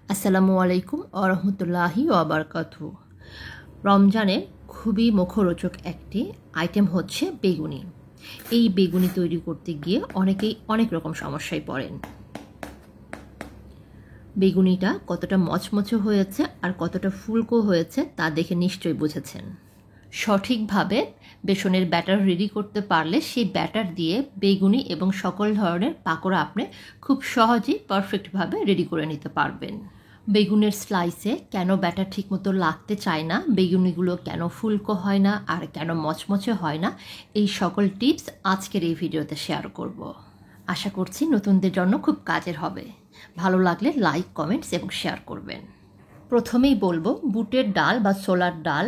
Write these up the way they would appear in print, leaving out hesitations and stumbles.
আসসালামু আলাইকুম ওয়া রাহমাতুল্লাহি ওয়া বারাকাতুহু। রমজানের খুবই মুখরোচক একটি আইটেম হচ্ছে বেগুনি। এই বেগুনি তৈরি করতে গিয়ে অনেকেই অনেক রকম সমস্যায় পড়েন। বেগুনিটা কতটা মচমচে হয়েছে আর কতটা ফুলকো হয়েছে তা দেখে নিশ্চয়ই বুঝেছেন। সঠিকভাবে বেসনের ব্যাটার রেডি করতে পারলে সেই ব্যাটার দিয়ে বেগুনি এবং সকল ধরনের পাকোড়া আপনি খুব সহজেই পারফেক্টভাবে রেডি করে নিতে পারবেন। বেগুনের স্লাইসে কেন ব্যাটার ঠিকমতো লাগতে চায় না, বেগুনিগুলো কেন ফুলকো হয় না আর কেন মচমচে হয় না, এই সকল টিপস আজকের এই ভিডিওতে শেয়ার করব। আশা করছি নতুনদের জন্য খুব কাজের হবে। ভালো লাগলে লাইক, কমেন্টস এবং শেয়ার করবেন। প্রথমেই বলবো, বুটের ডাল বা ছোলার ডাল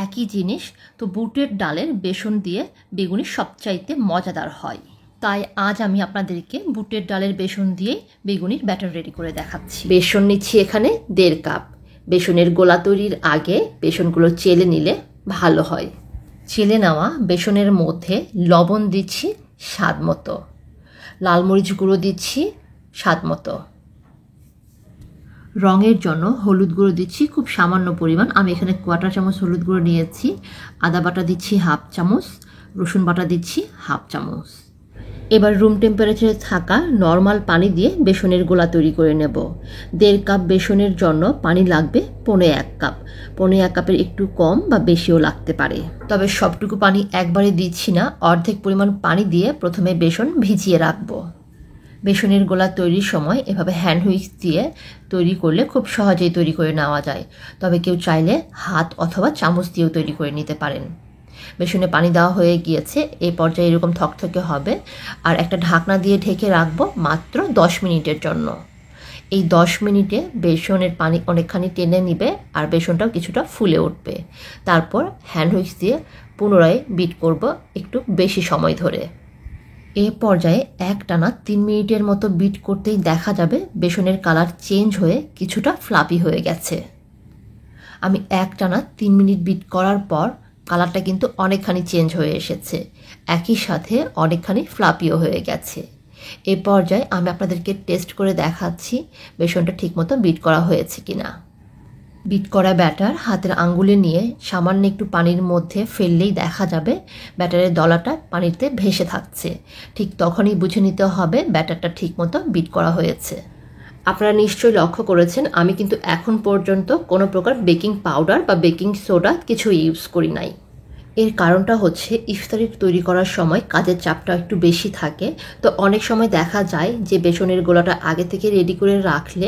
একই জিনিস, তো বুটের ডালের বেসন দিয়ে বেগুনি সবচাইতে মজাদার হয়। তাই আজ আমি আপনাদেরকে বুটের ডালের বেসন দিয়ে বেগুনির ব্যাটার রেডি করে দেখাচ্ছি। বেসন নিচ্ছি এখানে 1.5 কাপ। বেসনের গোলা তৈরির আগে বেসনগুলো চেলে নিলে ভালো হয়। চেলে নেওয়া বেসনের মধ্যে লবণ দিচ্ছি স্বাদ মতো, লাল মরিচ গুঁড়ো দিচ্ছি স্বাদ মতো, রঙের জন্য হলুদ গুঁড়ো দিচ্ছি খুব সামান্য পরিমাণ, আমি এখানে 1/4 চামচ হলুদ গুঁড়ো নিয়েছি। আদা বাটা দিচ্ছি 1/2 চামচ, রসুন বাটা দিচ্ছি 1/2 চামচ। এবার রুম টেম্পারেচারে থাকা নর্মাল পানি দিয়ে বেসনের গোলা তৈরি করে নেব। 1.5 কাপ বেসনের জন্য পানি লাগবে 1.5 কাপ। 1.5 কাপের একটু কম বা বেশিও লাগতে পারে, তবে সবটুকু পানি একবারে দিচ্ছি না, অর্ধেক পরিমাণ পানি দিয়ে প্রথমে বেসন ভিজিয়ে রাখবো। বেসনের গোলা তৈরির সময় এভাবে হ্যান্ড হুইস্ক দিয়ে তৈরি করলে খুব সহজেই তৈরি করে নেওয়া যায়, তবে কেউ চাইলে হাত অথবা চামচ দিয়েও তৈরি করে নিতে পারেন। বেসনে পানি দেওয়া হয়ে গিয়েছে, এই পর্যায়ে এরকম থকথকে হবে, আর একটা ঢাকনা দিয়ে ঢেকে রাখবো মাত্র 10 মিনিটের জন্য। এই 10 মিনিটে বেসনের পানি অনেকখানি টেনে নিবে আর বেসনটাও কিছুটা ফুলে উঠবে। তারপর হ্যান্ড হুইস্ক দিয়ে পুনরায় বিট করব একটু বেশি সময় ধরে। এ পর্যায়ে একটানা 3 মিনিটের মতো বিট করতেই দেখা যাবে বেসনের কালার চেঞ্জ হয়ে কিছুটা ফ্লাপি হয়ে গেছে। আমি একটানা 3 মিনিট বিট করার পর কালারটা কিন্তু অনেকখানি চেঞ্জ হয়ে এসেছে, একই সাথে অনেকখানি ফ্লাপিও হয়ে গেছে। এ পর্যায়ে আমি আপনাদেরকে টেস্ট করে দেখাচ্ছি বেসনটা ঠিকমতো বিট করা হয়েছে কিনা। বিট করা ব্যাটার হাতের আঙ্গুলে নিয়ে সামান্য একটু পানির মধ্যে ফেললেই দেখা যাবে ব্যাটারের দলাটা পানিতে ভেসে থাকছে। ঠিক তখনই বুঝে নিতে হবে ব্যাটারটা ঠিকমতো বিট করা হয়েছে। আপনারা নিশ্চয়ই লক্ষ্য করেছেন আমি কিন্তু এখন পর্যন্ত কোনো প্রকার বেকিং পাউডার বা বেকিং সোডা কিছু ইউজ করি নাই। এর কারণটা হচ্ছে ইফতারি তৈরি করার সময় কাজের চাপটা একটু বেশি থাকে, তো অনেক সময় দেখা যায় যে বেসনের গোলাটা আগে থেকে রেডি করে রাখলে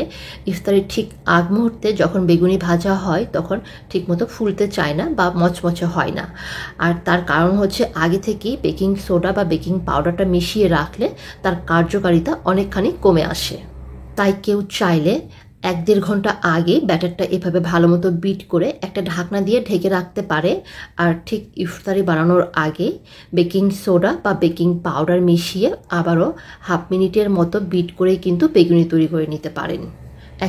ইফতারির ঠিক আগ মুহূর্তে যখন বেগুনি ভাজা হয় তখন ঠিকমতো ফুলতে চায় না বা মচমচে হয় না। আর তার কারণ হচ্ছে আগে থেকেই বেকিং সোডা বা বেকিং পাউডারটা মিশিয়ে রাখলে তার কার্যকারিতা অনেকখানি কমে আসে। তাই কেউ চাইলে 1-1.5 ঘন্টা আগে ব্যাটারটা এভাবে ভালো মতো বিট করে একটা ঢাকনা দিয়ে ঢেকে রাখতে পারে, আর ঠিক ইফতারি বানানোর আগে বেকিং সোডা বা বেকিং পাউডার মিশিয়ে আবারও 1/2 মিনিটের মতো বিট করে কিন্তু বেগুনি তৈরি করে নিতে পারেন।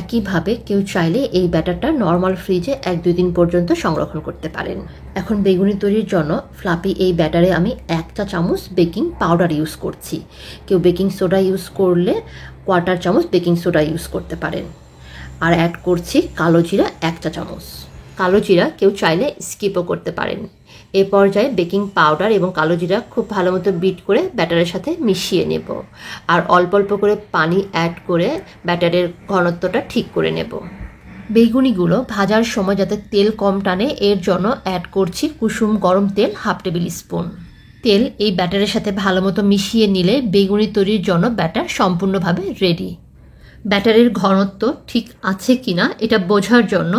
একইভাবে কেউ চাইলে এই ব্যাটারটা নর্মাল ফ্রিজে 1-2 দিন পর্যন্ত সংরক্ষণ করতে পারেন। এখন বেগুনি তৈরির জন্য ফ্লাপি এই ব্যাটারে আমি 1 চা চামচ বেকিং পাউডার ইউজ করছি। কেউ বেকিং সোডা ইউজ করলে 1/4 চামচ বেকিং সোডা ইউজ করতে পারেন। আর অ্যাড করছি কালো জিরা 1 চা চামচ। কালো জিরা কেউ চাইলে স্কিপও করতে পারেন। এ পর্যায়ে বেকিং পাউডার এবং কালো জিরা খুব ভালো মতো বিট করে ব্যাটারের সাথে মিশিয়ে নেব, আর অল্প অল্প করে পানি অ্যাড করে ব্যাটারের ঘনত্বটা ঠিক করে নেব। বেগুনিগুলো ভাজার সময় যাতে তেল কম টানে এর জন্য অ্যাড করছি কুসুম গরম তেল 1/2 টেবিল স্পুন। তেল এই ব্যাটারের সাথে ভালো মতো মিশিয়ে নিলে বেগুনি তৈরির জন্য ব্যাটার সম্পূর্ণভাবে রেডি। ব্যাটারের ঘনত্ব ঠিক আছে কিনা এটা বোঝার জন্য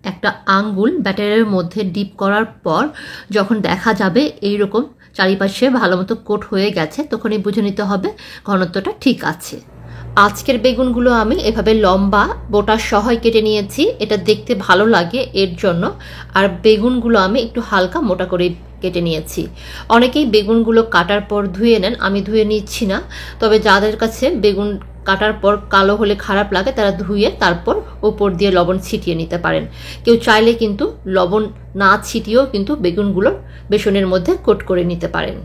একটা আঙ্গুল ব্যাটারের মধ্যে ডিপ করার পর যখন দেখা যাবে এইরকম চারিপাশে ভালো মতো কোট হয়ে গেছে, তখনই বুঝে নিতে হবে ঘনত্বটা ঠিক আছে। আজকের বেগুনগুলো আমি এভাবে লম্বা বোটা সহই কেটে নিয়েছি, এটা দেখতে ভালো লাগে এর জন্য। আর বেগুনগুলো আমি একটু হালকা মোটা করে কেটে নিয়েছি। অনেকেই বেগুনগুলো কাটার পর ধুয়ে নেন, আমি ধুয়ে নিচ্ছি না, তবে যাদের কাছে বেগুন কাটার পর কালো হলে খারাপ লাগে তারা ধুয়ে তারপর উপর দিয়ে লবণ ছিটিয়ে নিতে পারেন। কেউ চাইলে কিন্তু লবণ না ছিটিয়েও কিন্তু বেগুনগুলো বেসনের মধ্যে কোট করে নিতে পারেন।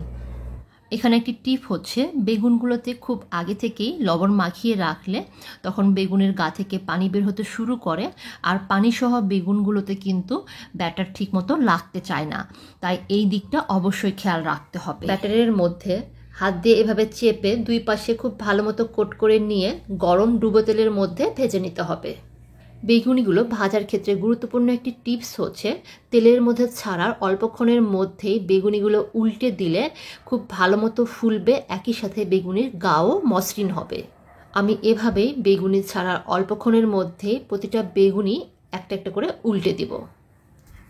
এখানে একটি টিপ হচ্ছে, বেগুনগুলোতে খুব আগে থেকেই লবণ মাখিয়ে রাখলে তখন বেগুনের গা থেকে পানি বের হতে শুরু করে, আর পানিসহ বেগুনগুলোতে কিন্তু ব্যাটার ঠিকমতো লাগতে চায় না। তাই এই দিকটা অবশ্যই খেয়াল রাখতে হবে। ব্যাটারের মধ্যে হাত দিয়ে এভাবে চেপে দুই পাশে খুব ভালো মতো কোট করে নিয়ে গরম ডুবো তেলের মধ্যে ভেজে নিতে হবে। বেগুনিগুলো ভাজার ক্ষেত্রে গুরুত্বপূর্ণ একটি টিপস হচ্ছে, তেলের মধ্যে ছাড়ার অল্পক্ষণের মধ্যেই বেগুনিগুলো উল্টে দিলে খুব ভালো মতো ফুলবে, একই সাথে বেগুনির গাও মসৃণ হবে। আমি এভাবেই বেগুনি ছাড়ার অল্পক্ষণের মধ্যে প্রতিটা বেগুনি একটা একটা করে উল্টে দিব।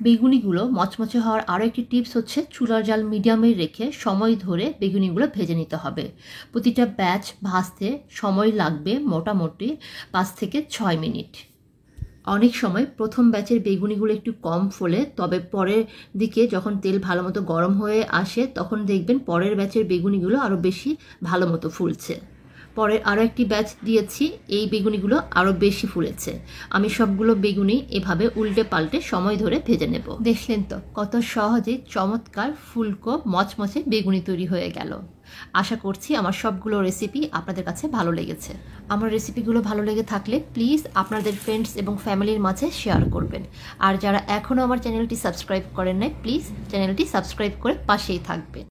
বেগুনিগুলো মচমচে হওয়ার আরও একটি টিপস হচ্ছে, চুলার জাল মিডিয়ামে রেখে সময় ধরে বেগুনিগুলো ভেজে নিতে হবে। প্রতিটা ব্যাচ ভাজতে সময় লাগবে মোটামুটি 5 থেকে 6 মিনিট। অনেক সময় প্রথম ব্যাচের বেগুনিগুলো একটু কম ফোলে, তবে পরের দিকে যখন তেল ভালো মতো গরম হয়ে আসে তখন দেখবেন পরের ব্যাচের বেগুনিগুলো আরও বেশি ভালো মতো ফুলছে। পরে আরও একটি ব্যাচ দিয়েছি, এই বেগুনিগুলো আরও বেশি ফুলেছে। আমি সবগুলো বেগুনি এভাবে উল্টে পাল্টে সময় ধরে ভেজে নেব। দেখলেন তো কত সহজে চমৎকার ফুলকো মচমচে বেগুনি তৈরি হয়ে গেল। আশা করছি আমার সবগুলো রেসিপি আপনাদের কাছে ভালো লেগেছে। আমার রেসিপিগুলো ভালো লেগে থাকলে প্লিজ আপনাদের ফ্রেন্ডস এবং ফ্যামিলির মাঝে শেয়ার করবেন। আর যারা এখনও আমার চ্যানেলটি সাবস্ক্রাইব করেন নাই, প্লিজ চ্যানেলটি সাবস্ক্রাইব করে পাশেই থাকবেন।